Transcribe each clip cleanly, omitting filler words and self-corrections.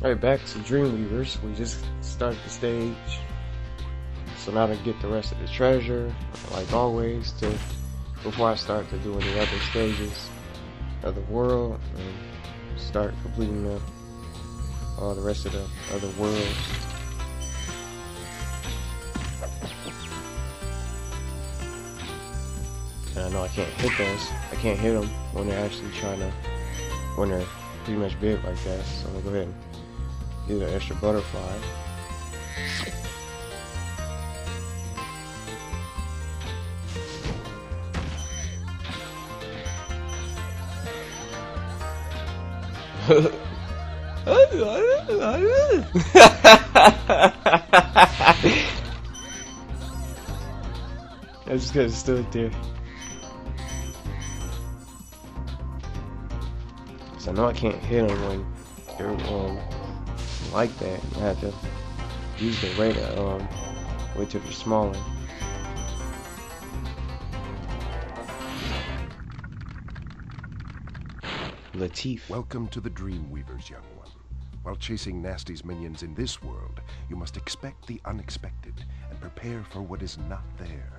Alright, back to Dreamweavers. We just started the stage. So now to get the rest of the treasure, like always, before I start to do any other stages of the world and start completing all the rest of the other worlds. And I know I can't hit those. I can't hit them when they're actually when they're pretty much big like that. So I'm gonna go ahead and get an extra butterfly. I just could have stood there. So I know I can't hit them when they're like that. I have to use the ray to wait till they're smaller. Latif. Welcome to the Dreamweavers, young one. While chasing Nasty's minions in this world, you must expect the unexpected and prepare for what is not there.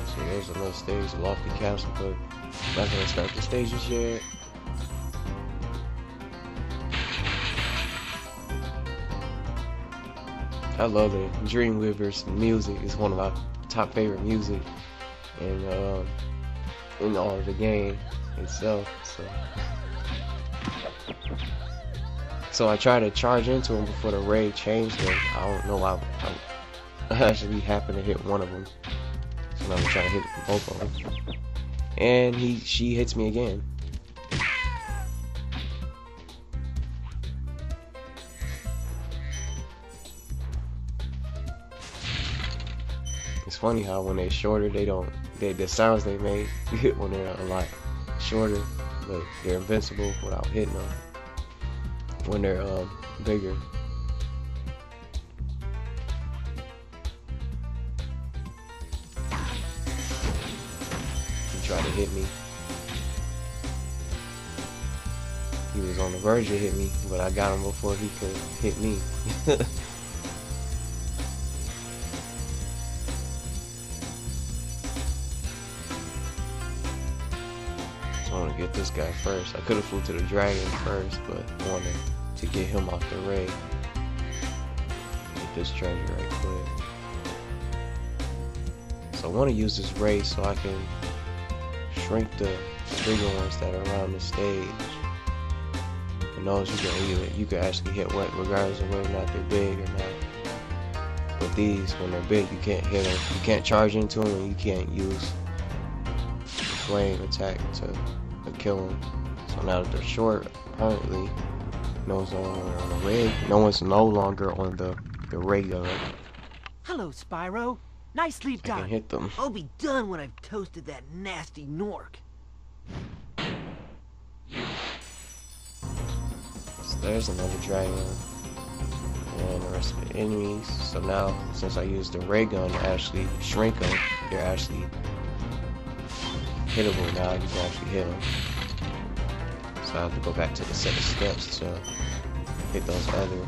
So there's another stage, the Lofty Castle, but I'm not gonna start the stages yet. I love the Dreamweavers music. It's one of my top favorite music in all of the game itself. So I tried to charge into him before the raid changed him. I don't know why I actually happened to hit one of them. So now I'm trying to hit both of them. And she hits me again. It's funny how when they're shorter, the sounds they make when they're a lot shorter, but they're invincible without hitting them when they're bigger. He tried to hit me. He was on the verge of hitting me, but I got him before he could hit me. I want to get this guy first. I could have flew to the dragon first, but I wanted to get him off the raid. Get this treasure right quick. So I want to use this raid so I can shrink the bigger ones that are around the stage. And those you can actually hit regardless of whether or not they're big or not. But these, when they're big, you can't hit them. You can't charge into them, and you can't use flame attack to kill them. So now that they're short, apparently no one's no longer on the ray. No one's no longer on the ray gun. Hello, Spyro. Nicely done. I can hit them. I'll be done when I've toasted that nasty Nork. So there's another dragon and the rest of the enemies. So now, since I used the ray gun to actually shrink them, they're actually hittable now. You can actually hit them. So I have to go back to the set of steps to hit those other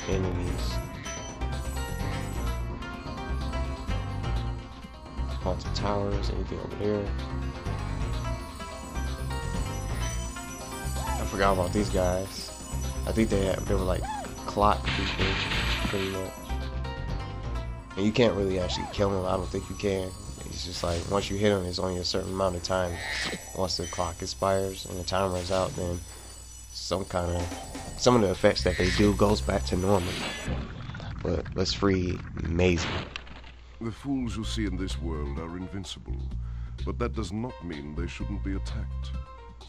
enemies. Haunted towers, anything over there. I forgot about these guys. I think they were like clock people, pretty much. And you can't really actually kill them. I don't think you can. It's just like once you hit them, it's only a certain amount of time. Once the clock expires and the time runs out, then some of the effects that they do goes back to normal. But let's free Maisie. The fools you see in this world are invincible, but that does not mean they shouldn't be attacked.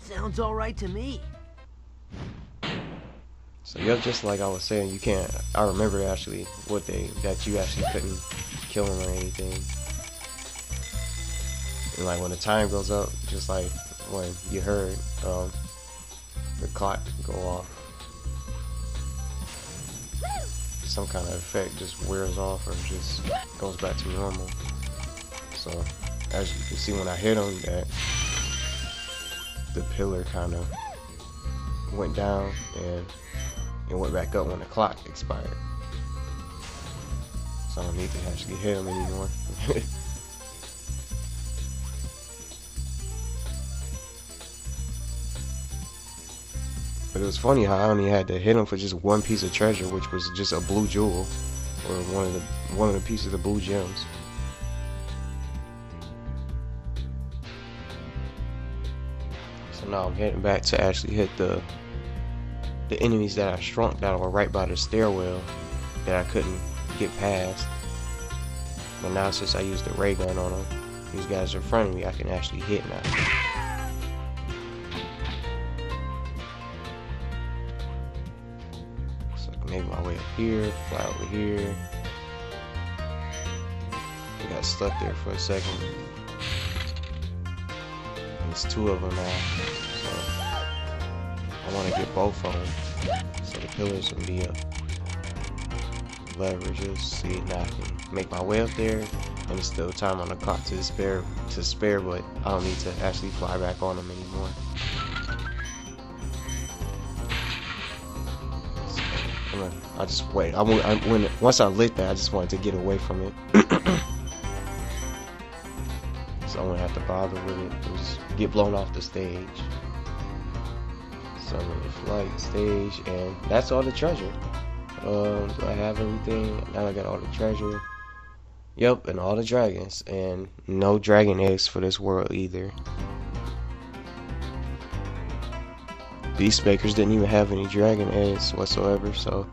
Sounds alright to me. So yeah, just like I was saying, you can't. I remember actually that you actually couldn't kill them or anything. And like when the time goes up, just like when you heard the clock go off, some kind of effect just wears off or just goes back to normal. So as you can see when I hit him, that the pillar kind of went down and it went back up when the clock expired. So I don't need to actually hit him anymore. But it was funny how I only had to hit him for just one piece of treasure, which was just a blue jewel, or one of the pieces of blue gems. So now I'm heading back to actually hit the enemies that I shrunk that were right by the stairwell that I couldn't get past. But now since I used the ray gun on them, these guys are in front of me, I can actually hit now. Make my way up here, fly over here. I got stuck there for a second. There's two of them now, so I want to get both of them. So the pillars will be up. Leverages. See, now I can make my way up there, and there's still time on the clock to spare, but I don't need to actually fly back on them anymore. I just wait. Once I lit that, I just wanted to get away from it, so I wouldn't have to bother with it. Just get blown off the stage. Summon the flight stage, and that's all the treasure. Do I have everything? Now I got all the treasure. Yep, and all the dragons, and no dragon eggs for this world either. Beast Makers didn't even have any dragon eggs whatsoever, so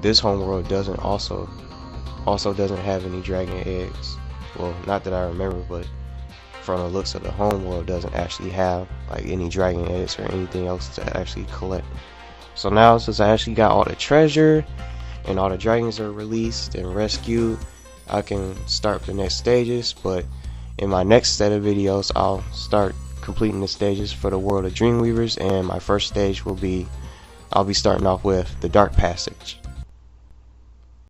this homeworld doesn't also doesn't have any dragon eggs. Well, not that I remember, but from the looks of the homeworld, doesn't actually have like any dragon eggs or anything else to actually collect. So now, since I actually got all the treasure and all the dragons are released and rescued, I can start the next stages. But in my next set of videos, I'll start completing the stages for the world of Dreamweavers, and my first stage will be, I'll be starting off with the Dark Passage.